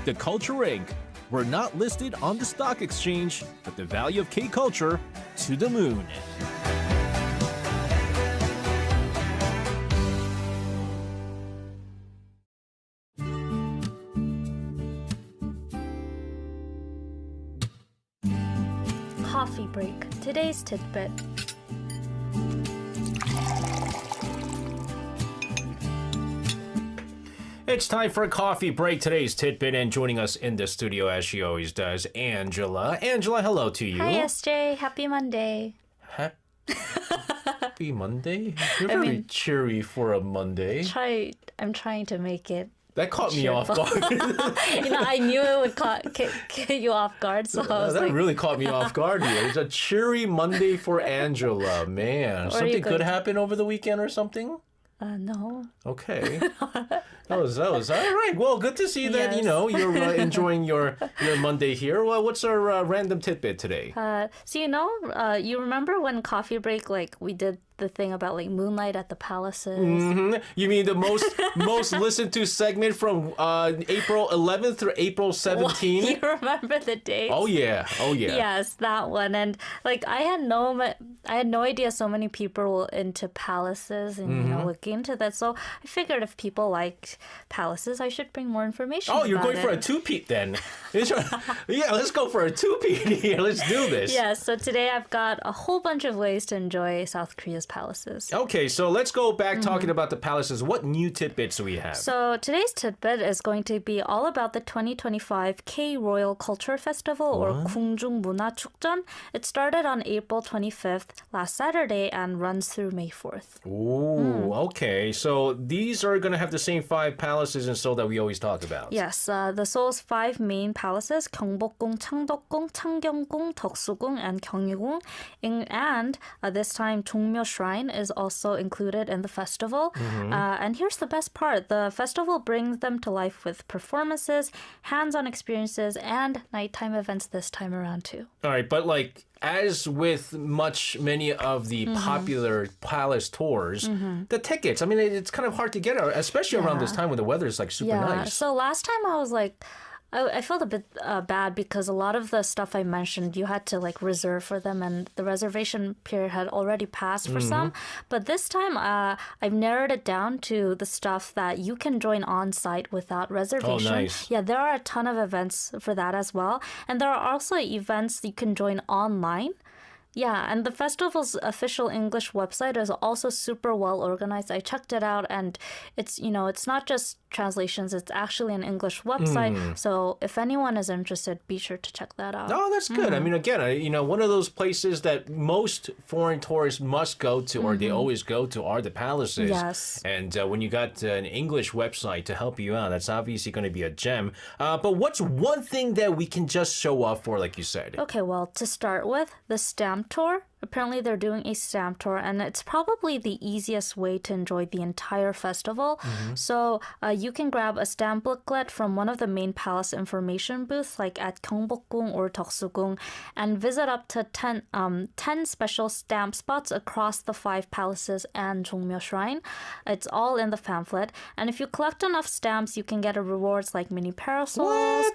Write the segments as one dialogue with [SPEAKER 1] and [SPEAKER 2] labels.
[SPEAKER 1] The Culture Inc. We're not listed on the stock exchange, but the value of K-culture to the moon.
[SPEAKER 2] Coffee break. Today's tidbit.
[SPEAKER 3] It's time for a coffee break. Today's tidbit, and joining us in the studio as she always does, Angela. Angela, hello to you.
[SPEAKER 2] Hi, SJ. Happy Monday.
[SPEAKER 3] Happy Monday? You're very cheery for a Monday.
[SPEAKER 2] I'm trying to make it.
[SPEAKER 3] That caught me off guard.
[SPEAKER 2] I knew it would get you off guard, so I was
[SPEAKER 3] that
[SPEAKER 2] like...
[SPEAKER 3] really caught me off guard here. It's a cheery Monday for Angela. Man, something good happened over the weekend or something?
[SPEAKER 2] No.
[SPEAKER 3] Okay. That was all right. Well, good to see that,
[SPEAKER 2] Yes.
[SPEAKER 3] You're enjoying your Monday here. Well, what's our random tidbit today?
[SPEAKER 2] You remember when coffee break, we did the thing about moonlight at the palaces?
[SPEAKER 3] Mm-hmm. You mean the most listened to segment from April 11th through April 17th?
[SPEAKER 2] You remember the dates?
[SPEAKER 3] Oh yeah.
[SPEAKER 2] Yes, that one. And I had no idea so many people were into palaces and looking into that. So I figured if people liked palaces, I should bring more information.
[SPEAKER 3] Oh, you're
[SPEAKER 2] about
[SPEAKER 3] going for a two-peat then? Yeah, let's go for a two-peat here. Let's do this.
[SPEAKER 2] Yeah, so today I've got a whole bunch of ways to enjoy South Korea's palaces.
[SPEAKER 3] Okay, so let's go back talking about the palaces. What new tidbits do we have?
[SPEAKER 2] So today's tidbit is going to be all about the 2025 K-Royal Culture Festival, or 궁중 문화 축전. It started on April 25th, last Saturday, and runs through May 4th.
[SPEAKER 3] Ooh, okay. So these are going to have the same 5 palaces in Seoul that we always talk about.
[SPEAKER 2] Yes, the Seoul's 5 main palaces, 경복궁, 창덕궁, 창경궁, 덕수궁, and 경희궁. And this time, 종묘 Shrine is also included in the festival. And here's the best part. The festival brings them to life with performances, hands-on experiences, and nighttime events this time around too.
[SPEAKER 3] All right, but as with many of the popular palace tours, the tickets, it's kind of hard to get, especially around this time when the weather is super nice.
[SPEAKER 2] So last time I was I felt a bit bad because a lot of the stuff I mentioned, you had to reserve for them, and the reservation period had already passed for some. But this time, I've narrowed it down to the stuff that you can join on site without reservation.
[SPEAKER 3] Oh, nice.
[SPEAKER 2] Yeah, there are a ton of events for that as well. And there are also events you can join online. Yeah, and the festival's official English website is also super well organized. I checked it out, and it's not just translations, it's actually an English website. So if anyone is interested, be sure to check that out.
[SPEAKER 3] Oh, that's good. Again, one of those places that most foreign tourists must go to, or they always go to, are the palaces.
[SPEAKER 2] Yes.
[SPEAKER 3] And when you got an English website to help you out, that's obviously going to be a gem. But what's one thing that we can just show off for, like you said?
[SPEAKER 2] Okay, well, to start with, the stamp tour. Apparently, they're doing a stamp tour, and it's probably the easiest way to enjoy the entire festival. So you can grab a stamp booklet from one of the main palace information booths, like at 경복궁 or 덕수궁, and visit up to 10 special stamp spots across the 5 palaces and 종묘 Shrine. It's all in the pamphlet. And if you collect enough stamps, you can get rewards like mini parasols,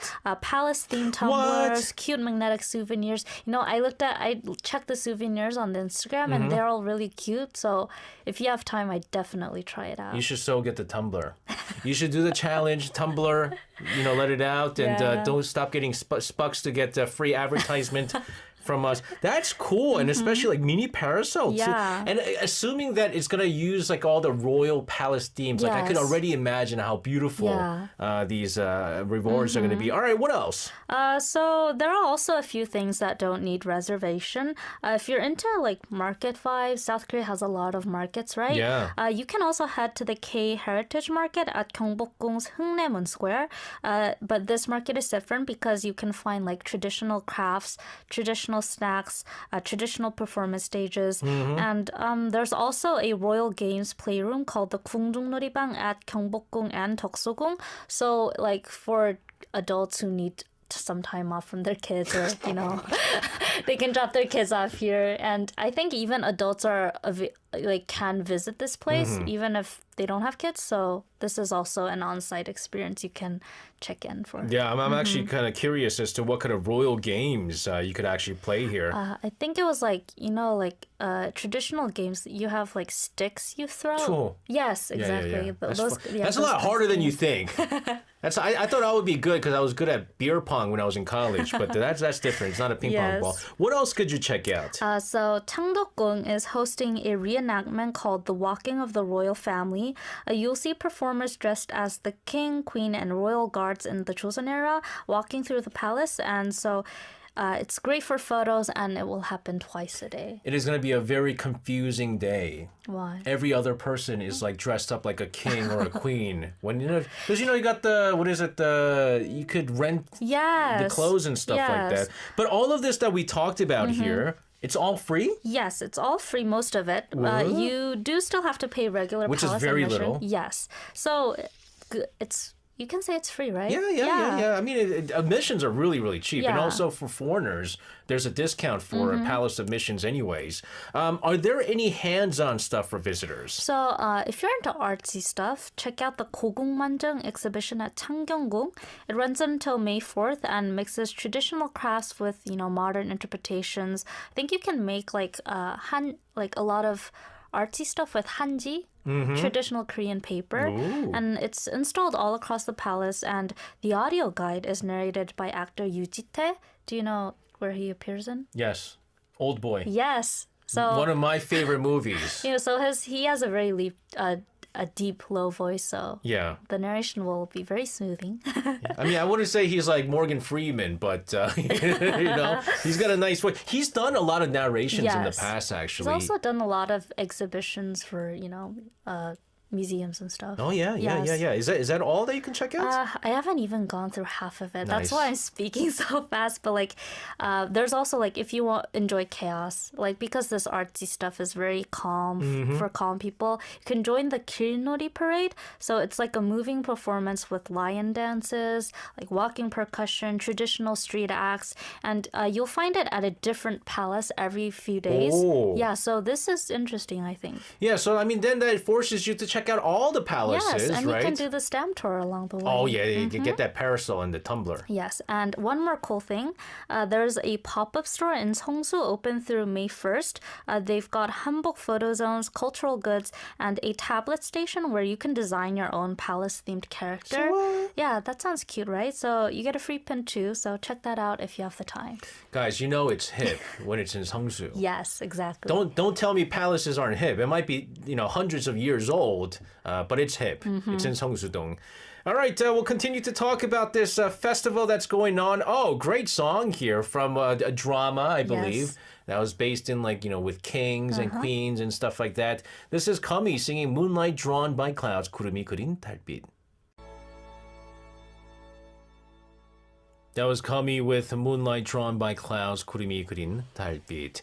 [SPEAKER 2] palace-themed tumblers, cute magnetic souvenirs. I checked the souvenirs on the Instagram, and they're all really cute. So if you have time, I definitely try it out.
[SPEAKER 3] You should so get the tumbler. You should do the challenge, tumbler, let it out, and don't stop getting spucks to get free advertisement from us. That's cool. And especially mini parasol too. And assuming that it's going to use all the royal palace themes, I could already imagine how beautiful these rewards are going to be. All right, what else?
[SPEAKER 2] So there are also a few things that don't need reservation. If you're into market vibes, South Korea has a lot of markets, right?
[SPEAKER 3] Yeah.
[SPEAKER 2] You can also head to the K Heritage Market at 경복궁's Hungnaemun Square. But this market is different because you can find traditional crafts, traditional snacks, traditional performance stages. And there's also a Royal Games playroom called the 궁중놀이방 at 경복궁 and 덕수궁. So for adults who need some time off from their kids, or they can drop their kids off here. And I think even adults can visit this place even if they don't have kids. So this is also an on-site experience you can check in for.
[SPEAKER 3] Yeah, I'm actually kind of curious as to what kind of royal games you could actually play here.
[SPEAKER 2] I think it was traditional games. You have like sticks you throw.
[SPEAKER 3] Cool.
[SPEAKER 2] Yes, exactly.
[SPEAKER 3] Yeah. That's a lot harder than you think. I thought I would be good because I was good at beer pong when I was in college, but that's different. It's not a ping pong ball. What else could you check out?
[SPEAKER 2] So Changdeokgung is hosting a reenactment called The Walking of the Royal Family. You'll see performers dressed as the king, queen, and royal guards in the Joseon era walking through the palace, and so it's great for photos, and it will happen twice a day.
[SPEAKER 3] It is going to be a very confusing day.
[SPEAKER 2] Why?
[SPEAKER 3] Every other person is like dressed up like a king or a queen. Because you got you could rent the clothes and stuff like that. But all of this that we talked about here, it's all free?
[SPEAKER 2] Yes, it's all free, most of it. You do still have to pay regular
[SPEAKER 3] which
[SPEAKER 2] palace
[SPEAKER 3] is very
[SPEAKER 2] admission.
[SPEAKER 3] little.
[SPEAKER 2] Yes. So you can say it's free, right?
[SPEAKER 3] Yeah. I mean, admissions are really, really cheap. And
[SPEAKER 2] Yeah.
[SPEAKER 3] also for foreigners, there's a discount for palace admissions anyways. Are there any hands-on stuff for visitors?
[SPEAKER 2] So if you're into artsy stuff, check out the 고궁만정 exhibition at 창경궁. It runs until May 4th and mixes traditional crafts with, modern interpretations. I think you can make a lot of artsy stuff with hanji, traditional Korean paper.
[SPEAKER 3] Ooh.
[SPEAKER 2] And it's installed all across the palace, and the audio guide is narrated by actor Yoo Ji-tae. Do you know where he appears in?
[SPEAKER 3] Yes. Old Boy.
[SPEAKER 2] Yes. So
[SPEAKER 3] One of my favorite movies.
[SPEAKER 2] he has a very a deep, low voice, so
[SPEAKER 3] Yeah.
[SPEAKER 2] the narration will be very smoothing.
[SPEAKER 3] I mean, I wouldn't say he's like Morgan Freeman, but, he's got a nice voice. He's done a lot of narrations in the
[SPEAKER 2] Yes.
[SPEAKER 3] past,
[SPEAKER 2] He's
[SPEAKER 3] actually.
[SPEAKER 2] also done a lot of exhibitions for, museums and stuff.
[SPEAKER 3] Oh, yeah. Is that all that you can check out?
[SPEAKER 2] I haven't even gone through half of it. That's
[SPEAKER 3] Nice.
[SPEAKER 2] why I'm speaking so fast. But there's also if you enjoy chaos, because this artsy stuff is very calm for calm people, you can join the Kirnori parade. So it's like a moving performance with lion dances, walking percussion, traditional street acts, and you'll find it at a different palace every few days.
[SPEAKER 3] Oh.
[SPEAKER 2] Yeah, so this is interesting, I think.
[SPEAKER 3] Yeah, so I mean, then that forces you to check out all the palaces,
[SPEAKER 2] Yes, and
[SPEAKER 3] right?
[SPEAKER 2] you can do the stamp tour along the way.
[SPEAKER 3] Oh, yeah, you can get that parasol and the tumbler.
[SPEAKER 2] Yes, and one more cool thing. There's a pop-up store in Seongsu open through May 1st. They've got hanbok photo zones, cultural goods, and a tablet station where you can design your own palace-themed character. Yeah, that sounds cute, right? So you get a free pin too, so check that out if you have the time.
[SPEAKER 3] Guys, it's hip when it's in Seongsu.
[SPEAKER 2] Yes, exactly.
[SPEAKER 3] Don't tell me palaces aren't hip. It might be, hundreds of years old, but it's hip. It's in Seongsu-dong. All right, we'll continue to talk about this festival that's going on. Oh, great song here from a drama, I believe.
[SPEAKER 2] Yes.
[SPEAKER 3] That was based in with kings and queens and stuff like that. This is Kami singing Moonlight Drawn by Clouds, 구름이 그린 달빛. That was Kami with Moonlight Drawn by Clouds, 구름이 그린 달빛.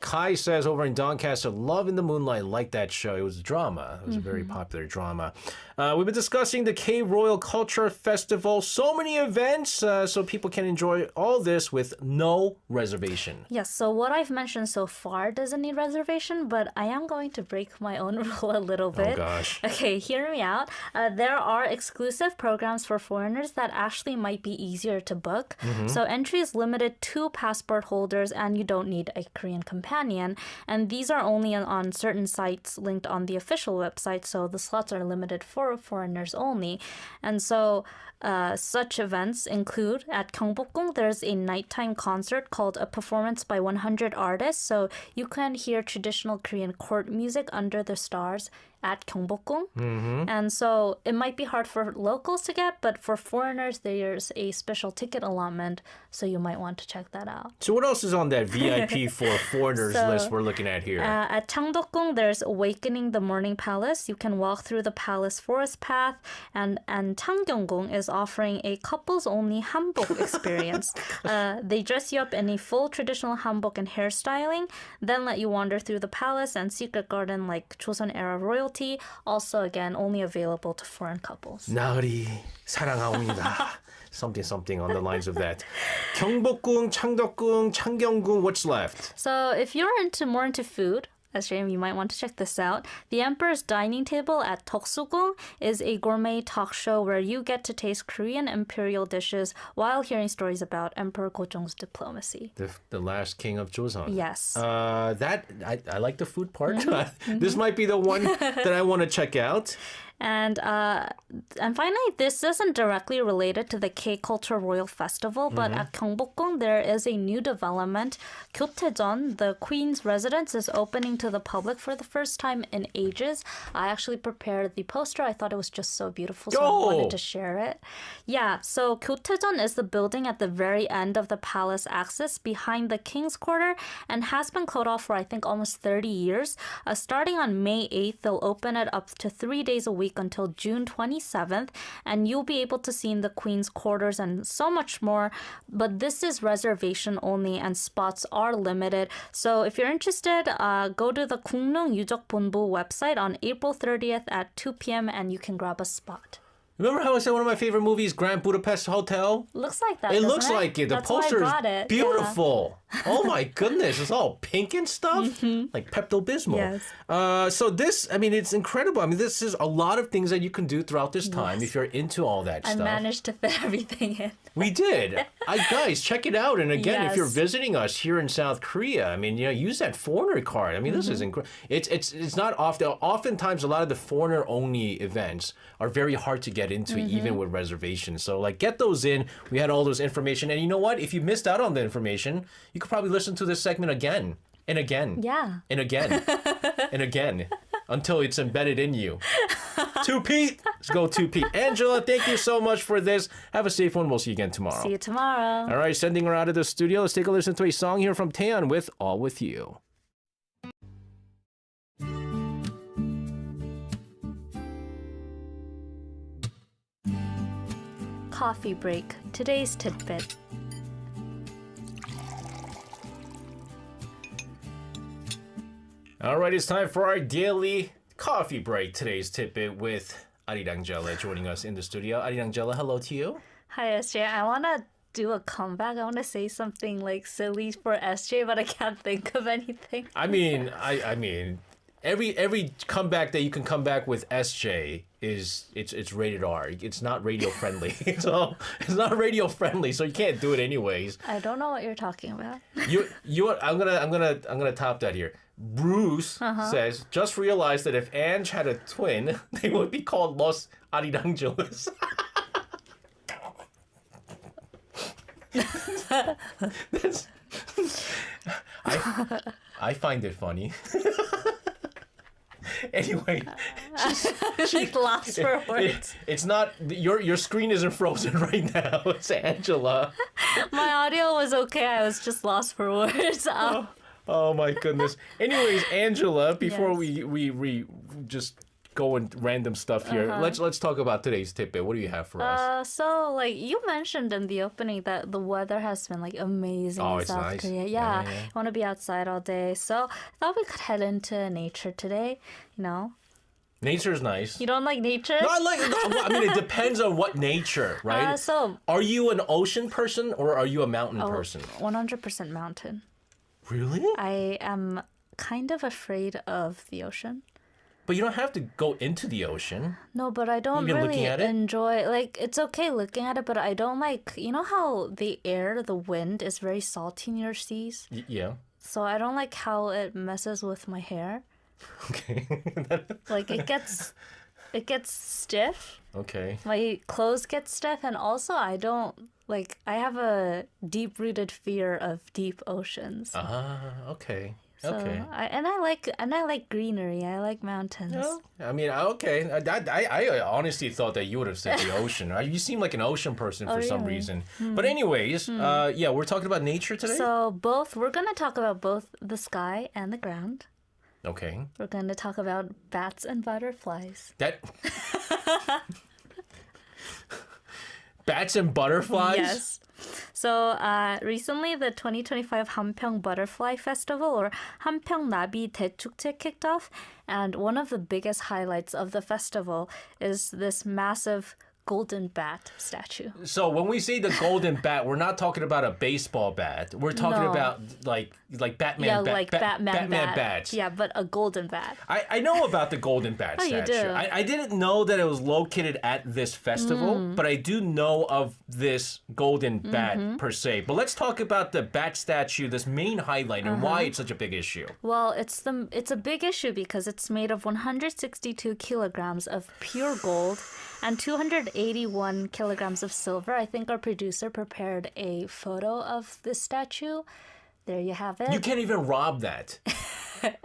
[SPEAKER 3] Kai says over in Doncaster, Love in the Moonlight, like that show. It was a drama. It was a very popular drama. We've been discussing the K-Royal Culture Festival. So many events, so people can enjoy all this with no reservation.
[SPEAKER 2] Yes, so what I've mentioned so far doesn't need reservation, but I am going to break my own rule a little bit.
[SPEAKER 3] Oh, gosh.
[SPEAKER 2] Okay, hear me out. There are exclusive programs for foreigners that actually might be easier to book. So entry is limited to passport holders, and you don't need a Korean companion. And these are only on certain sites linked on the official website, so the slots are limited for foreigners only. And so such events include at Gyeongbokgung, there's a nighttime concert called A Performance by 100 Artists. So you can hear traditional Korean court music under the stars at Gyeongbokgung. And so it might be hard for locals to get, but for foreigners, there's a special ticket allotment, so you might want to check that out.
[SPEAKER 3] So what else is on that VIP for foreigners list we're looking at here?
[SPEAKER 2] At Changdeokgung, there's Awakening the Morning Palace. You can walk through the palace forest path, and Changgyeonggung is offering a couples-only hanbok experience. They dress you up in a full traditional hanbok and hairstyling, then let you wander through the palace and secret garden like Joseon-era royal royalty. Also, again, only available to foreign couples.
[SPEAKER 3] 나으리 사랑하옵니다. Something on the lines of that. 경복궁, 창덕궁, 창경궁, what's left?
[SPEAKER 2] So if you're more into food, SJ, you might want to check this out. The Emperor's Dining Table at Toksugung is a gourmet talk show where you get to taste Korean imperial dishes while hearing stories about Emperor Gojong's diplomacy.
[SPEAKER 3] The last king of Joseon.
[SPEAKER 2] Yes.
[SPEAKER 3] That I like the food part. This might be the one that I want to check out.
[SPEAKER 2] And finally, this isn't directly related to the K-Culture Royal Festival, but at Gyeongbokgung, there is a new development. Gyotaejeon, the Queen's residence, is opening to the public for the first time in ages. I actually prepared the poster. I thought it was just so beautiful, so I wanted to share it. Yeah, so Gyotaejeon is the building at the very end of the palace axis behind the King's Quarter and has been closed off for, I think, almost 30 years. Starting on May 8th, they'll open it up to 3 days a week until June 27th, and you'll be able to see in the Queen's quarters and so much more. But this is reservation only, and spots are limited. So if you're interested, go to the Kunglung Yujok-Bonbu website on April 30th at 2 p.m. and you can grab a spot.
[SPEAKER 3] Remember how I said one of my favorite movies, Grand Budapest Hotel?
[SPEAKER 2] Looks like that.
[SPEAKER 3] It looks like it. The
[SPEAKER 2] That's
[SPEAKER 3] poster
[SPEAKER 2] why I got
[SPEAKER 3] is
[SPEAKER 2] it.
[SPEAKER 3] beautiful. Oh my goodness, it's all pink and stuff, like Pepto-Bismol.
[SPEAKER 2] Yes.
[SPEAKER 3] So this, I mean, it's incredible. I mean, this is a lot of things that you can do throughout this time if you're into all that
[SPEAKER 2] I
[SPEAKER 3] stuff.
[SPEAKER 2] managed to fit everything in.
[SPEAKER 3] We did. Guys, check it out. And again, if you're
[SPEAKER 2] Yes.
[SPEAKER 3] visiting us here in South Korea, I mean, use that foreigner card. I mean, this is incredible. It's not often. Oftentimes, a lot of the foreigner-only events are very hard to get into, even with reservations. So, get those in. We had all those information. And you know what? If you missed out on the information, you could probably listen to this segment again and again.
[SPEAKER 2] Yeah.
[SPEAKER 3] And again. And again. Until it's embedded in you. To Pete. Let's go to Pete. Angela, thank you so much for this. Have a safe one. We'll see you again tomorrow.
[SPEAKER 2] See you tomorrow.
[SPEAKER 3] All right, sending her out of the studio. Let's take a listen to a song here from Taeyeon with All With You.
[SPEAKER 2] Coffee break. Today's tidbit.
[SPEAKER 3] All right, it's time for our daily coffee break. Today's tidbit with Arirang joining us in the studio. Arirang, hello to you.
[SPEAKER 2] Hi, SJ. I want to do a comeback. I want to say something silly for SJ, but I can't think of anything.
[SPEAKER 3] I mean, I mean, every comeback that you can come back with SJ it's rated R. It's not radio friendly. So it's not radio friendly, so you can't do it anyways.
[SPEAKER 2] I don't know what you're talking about.
[SPEAKER 3] I'm gonna top that here. Bruce says, just realized that if Ange had a twin, they would be called Los Arirangeles. I find it funny. Anyway,
[SPEAKER 2] She lost for words.
[SPEAKER 3] it's not your screen isn't frozen right now. It's Angela.
[SPEAKER 2] My audio was okay. I was just lost for words.
[SPEAKER 3] Oh my goodness. Anyways, Angela, before
[SPEAKER 2] Yes.
[SPEAKER 3] we just go and random stuff here, let's talk about today's tidbit. What do you have for us?
[SPEAKER 2] So you mentioned in the opening that the weather has been amazing in
[SPEAKER 3] it's
[SPEAKER 2] South
[SPEAKER 3] nice.
[SPEAKER 2] Korea.
[SPEAKER 3] Yeah.
[SPEAKER 2] You want to be outside all day. So I thought we could head into nature today.
[SPEAKER 3] Nature's nice.
[SPEAKER 2] You don't like nature?
[SPEAKER 3] No, I mean, it depends on what nature, right?
[SPEAKER 2] So
[SPEAKER 3] Are you an ocean person or are you a mountain person?
[SPEAKER 2] 100% mountain.
[SPEAKER 3] Really?
[SPEAKER 2] I am kind of afraid of the ocean.
[SPEAKER 3] But you don't have to go into the ocean.
[SPEAKER 2] No, but I don't
[SPEAKER 3] Even
[SPEAKER 2] really
[SPEAKER 3] looking at it?
[SPEAKER 2] enjoy it's okay looking at it, but I don't how the air, the wind is very salty near seas.
[SPEAKER 3] Yeah.
[SPEAKER 2] So I don't like how it messes with my hair.
[SPEAKER 3] Okay.
[SPEAKER 2] It gets stiff.
[SPEAKER 3] Okay.
[SPEAKER 2] My clothes get stiff, and also I don't I have a deep-rooted fear of deep oceans.
[SPEAKER 3] Okay.
[SPEAKER 2] So
[SPEAKER 3] Okay.
[SPEAKER 2] I like greenery. I like mountains.
[SPEAKER 3] Well, I mean, okay. I honestly thought that you would have said the ocean. You seem like an ocean person for some
[SPEAKER 2] really?
[SPEAKER 3] reason. But anyways, yeah, we're talking about nature today.
[SPEAKER 2] So we're gonna talk about both the sky and the ground.
[SPEAKER 3] Okay.
[SPEAKER 2] We're gonna talk about bats and butterflies.
[SPEAKER 3] That. Bats and butterflies?
[SPEAKER 2] Yes. So recently, the 2025 Hampyeong Butterfly Festival, or Hampyeong Nabi Daechukje, kicked off, And one of the biggest highlights of the festival is this massive golden bat statue.
[SPEAKER 3] So when we say the golden bat, we're not talking about a baseball bat. We're talking
[SPEAKER 2] No.
[SPEAKER 3] about like Batman
[SPEAKER 2] Yeah,
[SPEAKER 3] bat,
[SPEAKER 2] like Batman bat.
[SPEAKER 3] bats.
[SPEAKER 2] Yeah, but a golden bat.
[SPEAKER 3] I know about the golden bat
[SPEAKER 2] Oh, you
[SPEAKER 3] statue.
[SPEAKER 2] do?
[SPEAKER 3] I didn't know that it was located at this festival, but I do know of this golden bat per se. But let's talk about the bat statue, this main highlight, and why it's such a big issue.
[SPEAKER 2] Well, it's a big issue because it's made of 162 kilograms of pure gold and 281 kilograms of silver. I think our producer prepared a photo of this statue. There you have it.
[SPEAKER 3] You can't even rob that.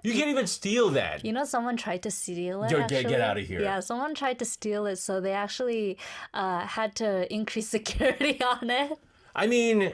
[SPEAKER 3] You can't even steal that.
[SPEAKER 2] You know, someone tried to steal it.
[SPEAKER 3] Yo,
[SPEAKER 2] actually.
[SPEAKER 3] get outta here.
[SPEAKER 2] Yeah, someone tried to steal it, so they actually had to increase security on it.
[SPEAKER 3] I mean,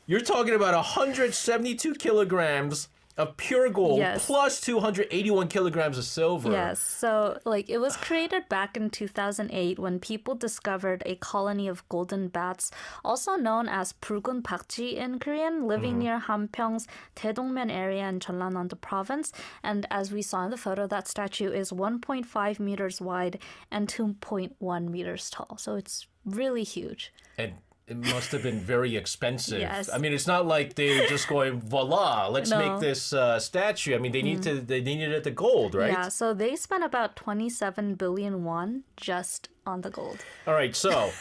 [SPEAKER 3] you're talking about 172 kilograms of pure gold
[SPEAKER 2] Yes.
[SPEAKER 3] plus 281 kilograms of silver.
[SPEAKER 2] Yes, so like it was created back in 2008 when people discovered a colony of golden bats, also known as 붉은 박쥐 in Korean, living near Hampyeong's Taedongmyeon area in Jeollanam province. And as we saw in the photo, that statue is 1.5 meters wide and 2.1 meters tall. So it's really huge.
[SPEAKER 3] And it must have been very expensive.
[SPEAKER 2] Yes.
[SPEAKER 3] I mean, it's not like they're just going, voila, let's
[SPEAKER 2] No.
[SPEAKER 3] make this statue. I mean, they needed the gold, right?
[SPEAKER 2] Yeah, so they spent about 27 billion won just on the gold.
[SPEAKER 3] All right, so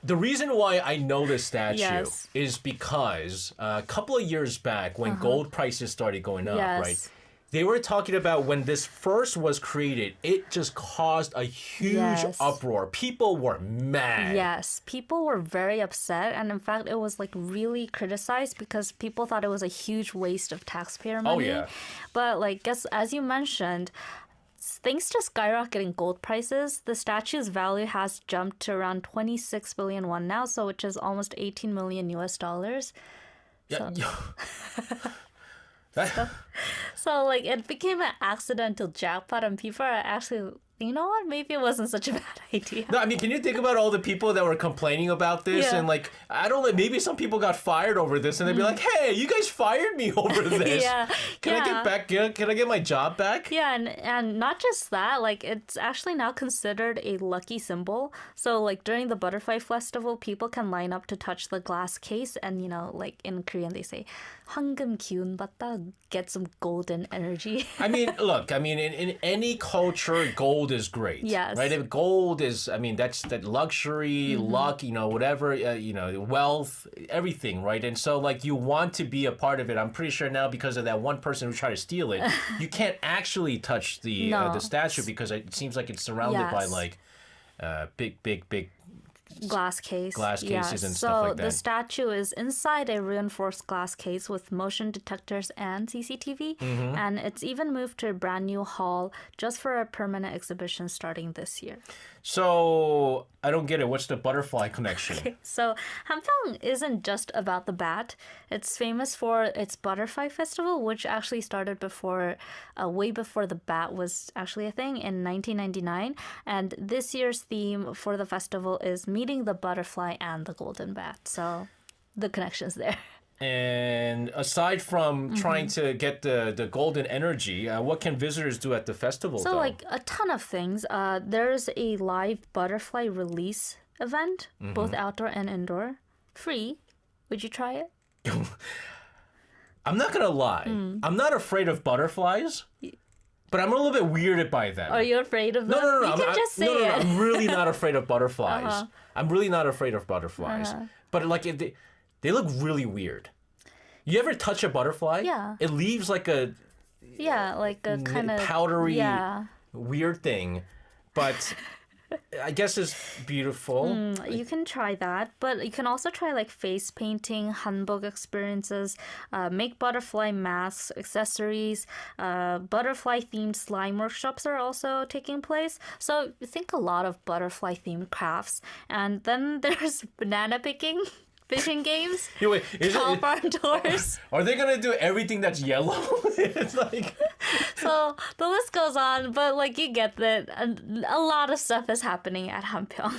[SPEAKER 3] the reason why I know this statue
[SPEAKER 2] Yes.
[SPEAKER 3] is because a couple of years back when gold prices started going up,
[SPEAKER 2] Yes.
[SPEAKER 3] right? They were talking about when this first was created, it just caused a huge
[SPEAKER 2] Yes.
[SPEAKER 3] uproar. People were mad.
[SPEAKER 2] Yes, people were very upset, and in fact, it was like really criticized because people thought it was a huge waste of taxpayer money.
[SPEAKER 3] yeah.
[SPEAKER 2] But like, guess as you mentioned, thanks to skyrocketing gold prices, the statue's value has jumped to around 26 billion won now, so which is almost 18 million US dollars.
[SPEAKER 3] Yeah,
[SPEAKER 2] So like, it became an accidental jackpot, and people are actually. You know what? Maybe it wasn't such a bad idea.
[SPEAKER 3] No, I mean, can you think about all the people that were complaining about this?
[SPEAKER 2] Yeah.
[SPEAKER 3] And like, I don't know, maybe some people got fired over this and they'd be like, hey, you guys fired me over this.
[SPEAKER 2] Yeah,
[SPEAKER 3] Can I
[SPEAKER 2] yeah.
[SPEAKER 3] get back? Can I get my job back?
[SPEAKER 2] Yeah, and not just that, like it's actually now considered a lucky symbol. So like during the Butterfly Festival, people can line up to touch the glass case, and you know, like in Korean they say, 황금 기운 받다, get some golden energy.
[SPEAKER 3] I mean, look, I mean, in any culture, gold is great.
[SPEAKER 2] Yes.
[SPEAKER 3] Right? If gold is, I mean, that's that luxury, luck, you know, whatever, wealth, everything, right? And so, like, you want to be a part of it. I'm pretty sure now because of that one person who tried to steal it, you can't actually touch the
[SPEAKER 2] No.
[SPEAKER 3] statue because it seems like it's surrounded by
[SPEAKER 2] Yes.
[SPEAKER 3] like big
[SPEAKER 2] Glass case.
[SPEAKER 3] Glass cases and
[SPEAKER 2] so
[SPEAKER 3] stuff like
[SPEAKER 2] the
[SPEAKER 3] that.
[SPEAKER 2] statue is inside a reinforced glass case with motion detectors and CCTV,
[SPEAKER 3] Mm-hmm.
[SPEAKER 2] and it's even moved to a brand new hall just for a permanent exhibition starting this year.
[SPEAKER 3] So I don't get it. What's the butterfly connection?
[SPEAKER 2] So Hampyeong isn't just about the bat. It's famous for its Butterfly Festival, which actually started before, way before the bat was actually a thing in 1999. And this year's theme for the festival is meeting the butterfly and the golden bat. So the connection's there.
[SPEAKER 3] And aside from trying to get the golden energy, what can visitors do at the festival?
[SPEAKER 2] So
[SPEAKER 3] though?
[SPEAKER 2] like a ton of things. There's a live butterfly release event, both outdoor and indoor, free. Would you try it?
[SPEAKER 3] I'm not gonna lie. I'm not afraid of butterflies, but I'm a little bit weirded by them.
[SPEAKER 2] Are you afraid of them?
[SPEAKER 3] No.
[SPEAKER 2] You can just say it.
[SPEAKER 3] I'm really not afraid of butterflies. I'm really not afraid of butterflies. But like, if they look really weird. You ever touch a butterfly?
[SPEAKER 2] Yeah.
[SPEAKER 3] It leaves like a
[SPEAKER 2] Yeah, like a kind of
[SPEAKER 3] powdery,
[SPEAKER 2] Yeah,
[SPEAKER 3] weird thing, but I guess it's beautiful.
[SPEAKER 2] you can try that, but you can also try like face painting, hanbok experiences, make butterfly masks, accessories, butterfly themed slime workshops are also taking place. So think a lot of butterfly themed crafts, and then there's banana picking. Fishing games,
[SPEAKER 3] Hey, wait, is
[SPEAKER 2] top
[SPEAKER 3] it,
[SPEAKER 2] barn doors.
[SPEAKER 3] are they gonna do everything that's yellow? It's like,
[SPEAKER 2] So the list goes on, but like you get that a lot of stuff is happening at Hampyeong.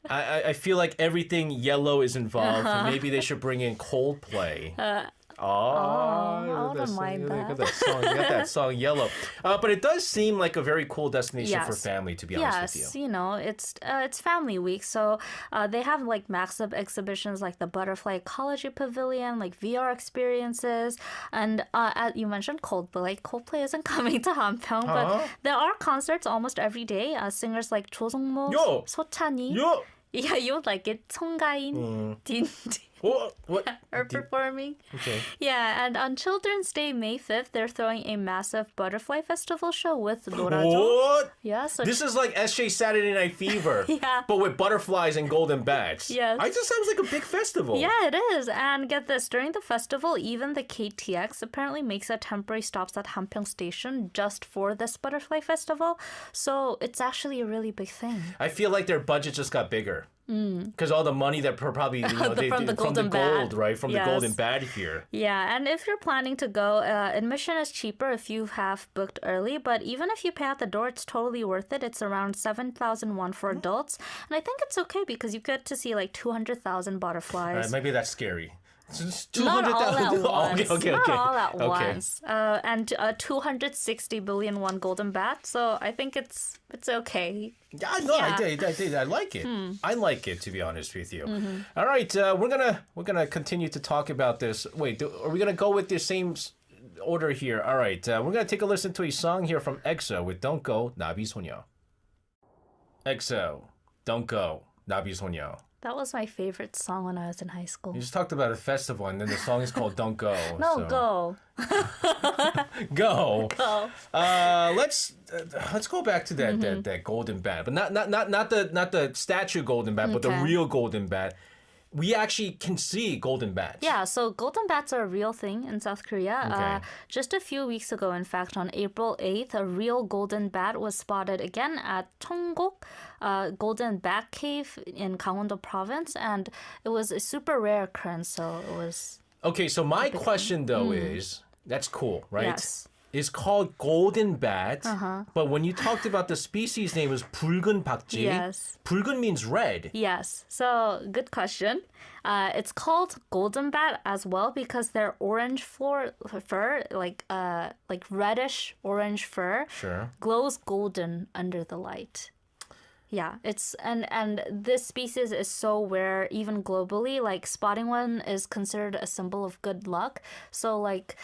[SPEAKER 3] I feel like everything yellow is involved. Maybe they should bring in Coldplay.
[SPEAKER 2] I wouldn't mind
[SPEAKER 3] You got
[SPEAKER 2] that.
[SPEAKER 3] that song. You got that song Yellow. But it does seem like a very cool destination for
[SPEAKER 2] Yes.
[SPEAKER 3] family, to be honest with you.
[SPEAKER 2] Yes, it's family week, so they have like massive exhibitions like the Butterfly Ecology Pavilion, like VR experiences, and you mentioned Coldplay. Coldplay isn't coming to Hanpyeong, but there are concerts almost every day. Singers like Cho Sung-mo,
[SPEAKER 3] Yo!
[SPEAKER 2] Sochani.
[SPEAKER 3] Yo!
[SPEAKER 2] Yeah, you would like it. Songain, Din
[SPEAKER 3] What?
[SPEAKER 2] are performing.
[SPEAKER 3] Okay.
[SPEAKER 2] Yeah, and on Children's Day, May 5th, they're throwing a massive butterfly festival show with Norajo.
[SPEAKER 3] What?
[SPEAKER 2] Yeah, so
[SPEAKER 3] This is like SJ Saturday Night Fever,
[SPEAKER 2] Yeah.
[SPEAKER 3] but with butterflies and golden bats.
[SPEAKER 2] Yes.
[SPEAKER 3] It just sounds like a big festival.
[SPEAKER 2] yeah, it is. And get this, during the festival, even the KTX apparently makes a temporary stops at Hanpyeong Station just for this butterfly festival. So it's actually a really big thing.
[SPEAKER 3] I feel like their budget just got bigger. Because all the money that probably
[SPEAKER 2] From the golden
[SPEAKER 3] gold,
[SPEAKER 2] bat.
[SPEAKER 3] right? From
[SPEAKER 2] Yes.
[SPEAKER 3] the golden bat here.
[SPEAKER 2] Yeah, and if you're planning to go, admission is cheaper if you have booked early, but even if you pay at the door, it's totally worth it. It's around 7,000 won for adults. And I think it's okay because you get to see like 200,000 butterflies.
[SPEAKER 3] Maybe that's scary. It's
[SPEAKER 2] Not all at
[SPEAKER 3] 200,000.
[SPEAKER 2] once.
[SPEAKER 3] Okay.
[SPEAKER 2] Not all at
[SPEAKER 3] Okay.
[SPEAKER 2] once. And 260 billion won golden bat. So I think it's okay.
[SPEAKER 3] Yeah, no,
[SPEAKER 2] Yeah.
[SPEAKER 3] I like it. I like it, to be honest with you. All right, we're gonna continue to talk about this. Wait, are we gonna go with the same order here? All right, we're gonna take a listen to a song here from EXO with "Don't Go, 나비 소녀." EXO, "Don't Go, 나비 소녀."
[SPEAKER 2] That was my favorite song when I was in high school.
[SPEAKER 3] You just talked about a festival, and then the song is called "Don't Go."
[SPEAKER 2] No,
[SPEAKER 3] so-
[SPEAKER 2] go.
[SPEAKER 3] Go.
[SPEAKER 2] Go.
[SPEAKER 3] Let's go back to that golden bat, but not the statue golden bat, but the
[SPEAKER 2] Okay.
[SPEAKER 3] real golden bat. We actually can see golden bats.
[SPEAKER 2] Yeah, so golden bats are a real thing in South Korea.
[SPEAKER 3] Okay.
[SPEAKER 2] Just a few weeks ago, in fact, on April 8th, a real golden bat was spotted again at Cheongguk, Golden Bat Cave in Gangwon-do province, and it was a super rare occurrence, so it was...
[SPEAKER 3] Okay, so my question though is, that's cool, right?
[SPEAKER 2] Yes.
[SPEAKER 3] It's called golden bat, but when you talked about the species name was 붉은 박쥐.
[SPEAKER 2] Yes.
[SPEAKER 3] 붉은 means red.
[SPEAKER 2] Yes, so good question. It's called golden bat as well because their orange fur, like reddish orange fur,
[SPEAKER 3] Sure.
[SPEAKER 2] glows golden under the light. Yeah, it's and this species is so rare even globally. Like spotting one is considered a symbol of good luck. So like,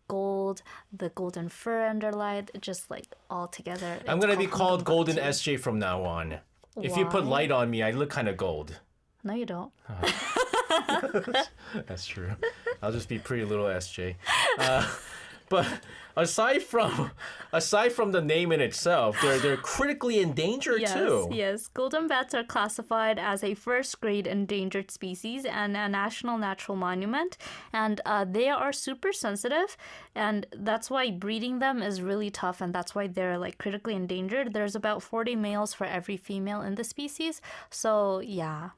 [SPEAKER 2] gold, the golden fur under light, just like all together.
[SPEAKER 3] I'm
[SPEAKER 2] it's
[SPEAKER 3] gonna be called Golden
[SPEAKER 2] bakji.
[SPEAKER 3] SJ from now on. If you put
[SPEAKER 2] Why?
[SPEAKER 3] light on me, I look kind of gold.
[SPEAKER 2] No, you don't.
[SPEAKER 3] That's true. I'll just be pretty little SJ. But aside from the name in itself, they're critically endangered
[SPEAKER 2] Yes,
[SPEAKER 3] too.
[SPEAKER 2] yes. Golden bats are classified as a first-grade endangered species and a national natural monument, and they are super sensitive, and that's why breeding them is really tough, and that's why they're like critically endangered. There's about 40 males for every female in the species, so yeah.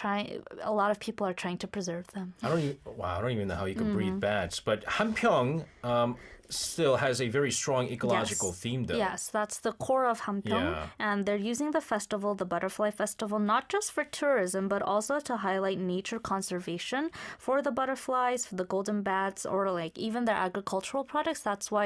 [SPEAKER 2] A lot of people are trying to preserve them.
[SPEAKER 3] I don't even know how you can breed bats. But Hanpyeong still has a very strong ecological theme, though.
[SPEAKER 2] Yes, that's the core of Hanpyeong.
[SPEAKER 3] Yeah.
[SPEAKER 2] And they're using the festival, the Butterfly Festival, not just for tourism, but also to highlight nature conservation for the butterflies, for the golden bats, or like even their agricultural products. That's why,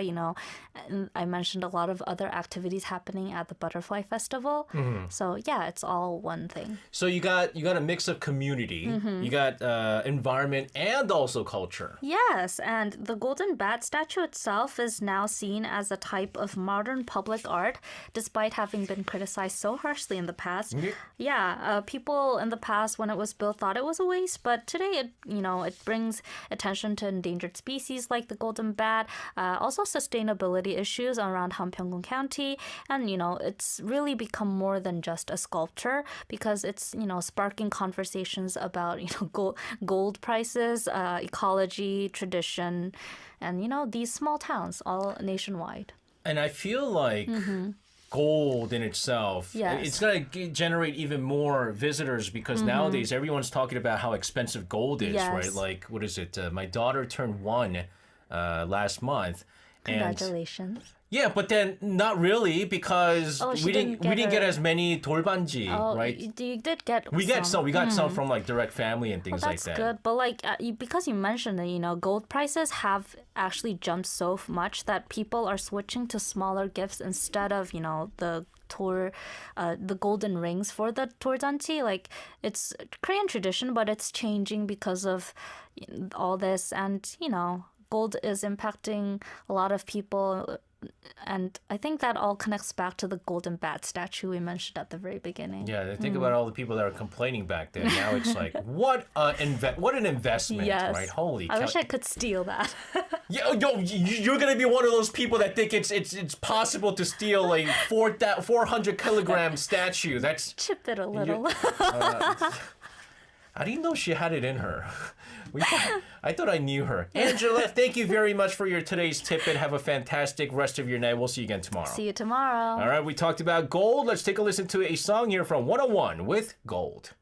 [SPEAKER 2] I mentioned a lot of other activities happening at the Butterfly Festival. So yeah, it's all one thing.
[SPEAKER 3] So you got a mix of community, you got environment, and also culture.
[SPEAKER 2] Yes, and the golden bat statue itself is now seen as a type of modern public art, despite having been criticized so harshly in the past. Yeah, people in the past, when it was built, thought it was a waste, but today it brings attention to endangered species like the golden bat, also sustainability issues around Hanpyeong County, and it's really become more than just a sculpture because it's sparking conversations about gold prices, ecology, tradition, and these small towns all nationwide.
[SPEAKER 3] And I feel like gold in itself,
[SPEAKER 2] Yes.
[SPEAKER 3] it's going to generate even more visitors because nowadays everyone's talking about how expensive gold is,
[SPEAKER 2] Yes.
[SPEAKER 3] right? Like, what is it? My daughter turned 1 last month.
[SPEAKER 2] Congratulations.
[SPEAKER 3] Yeah, but then not really because
[SPEAKER 2] Oh, she
[SPEAKER 3] we
[SPEAKER 2] didn't
[SPEAKER 3] we
[SPEAKER 2] get
[SPEAKER 3] didn't get
[SPEAKER 2] her-
[SPEAKER 3] as many dolbanji,
[SPEAKER 2] Oh,
[SPEAKER 3] right?
[SPEAKER 2] you did get
[SPEAKER 3] We get some. We got
[SPEAKER 2] Hmm.
[SPEAKER 3] some from like direct family and things
[SPEAKER 2] Well,
[SPEAKER 3] like
[SPEAKER 2] that's
[SPEAKER 3] that.
[SPEAKER 2] good, but like because you mentioned that gold prices have actually jumped so much that people are switching to smaller gifts instead of the golden rings for the tordanchi. Like it's Korean tradition, but it's changing because of all this, and gold is impacting a lot of people. And I think that all connects back to the golden bat statue we mentioned at the very beginning.
[SPEAKER 3] Yeah, think about all the people that are complaining back then. Now it's like, what an investment,
[SPEAKER 2] Yes.
[SPEAKER 3] right? Holy
[SPEAKER 2] I
[SPEAKER 3] cow.
[SPEAKER 2] wish I could steal that.
[SPEAKER 3] You're gonna be one of those people that think it's possible to steal a 400 kilogram statue. That's
[SPEAKER 2] Chip it a little.
[SPEAKER 3] I didn't know she had it in her. I thought I knew her. Angela, thank you very much for your today's tip and have a fantastic rest of your night. We'll see you again tomorrow.
[SPEAKER 2] See you tomorrow.
[SPEAKER 3] All right, we talked about gold. Let's take a listen to a song here from 101 with Gold.